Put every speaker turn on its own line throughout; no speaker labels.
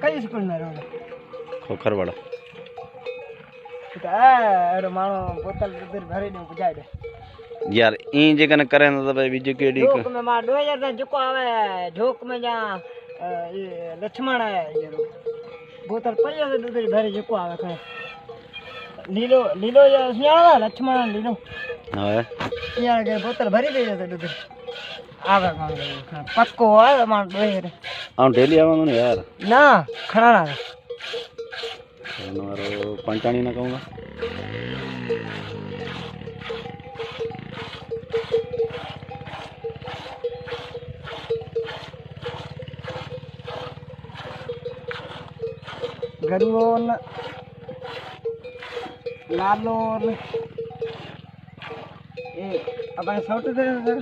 कई स्कूल में रहो
खोखर वाला
अरे मानो बोतल दूध भरी ने बुझाई दे
यार ई जगह न करे न भाई बीजे केडी
झोक में मार 2000 दा जुको आवे झोक में जा ये लक्ष्मण है ये बोतल पहिया से दूध भरी जुको आवे कहे लीलो लीलो या सियावा लक्ष्मण लीलो
हां
यार के बोतल भरी दे जाते दूध आवे पक्को है मार 2000
हम डेली आवांगो ने यार
ना खड़ा ना
मारो पंचाणी ना कहूंगा
गरुओन लालोन ए अपन सौट दे सर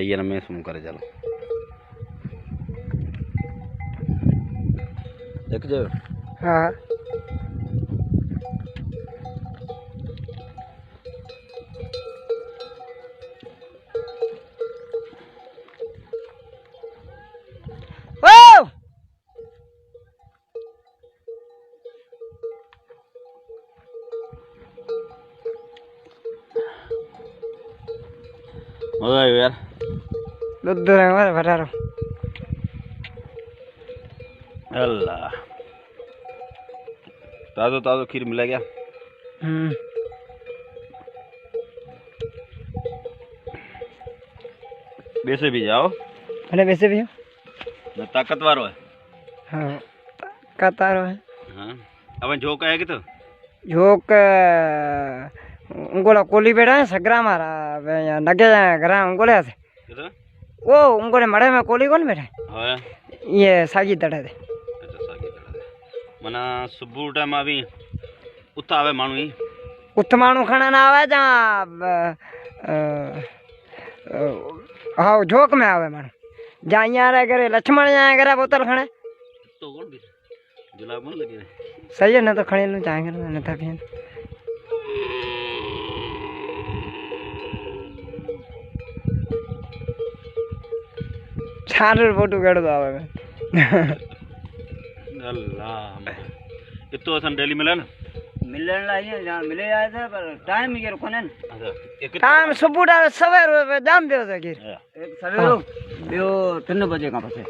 ये ना मैं सुन करे चलो देख जाओ हां
मजा आयो यार
दूध हमारे भरा रहो
अल्लाह ताज़ो ताज़ो खीर मिला गया वैसे भी जाओ
अरे वैसे भी
हो ताकतवर है
हाँ ताकतवर है
हाँ अब झोंक है कि तो
झोंक उंगोला कोली बैठा है सगरा मारा नगे घरा उंगोले से वो उंगोले मड़े में कोली कौन बैठा
है
ये सागी तड़े दे
अच्छा सागी तड़े दे मना सुबह टाइम आवी उत आवे मानू ही
उत मानू खाना ना आवे जा हाँ झोंक में आवे मानू जा यहाँ करे लक्ष्मण यहाँ करे बोतल खणे
तो कौन भी जुलाब मन लगे
सही है ना तो खड़े लूँ चाहेंगे ना था फिर छाड़ फोटो कड़ दो आवे में
अल्लाह ये तो असन डेली मिला ना
मिलन लाइए जहाँ मिले आए थे पर टाइम ही कोने अच्छा टाइम सुबह सवेर जाम दियो से गिर एक सवेरो बियो 3 बजे का पसे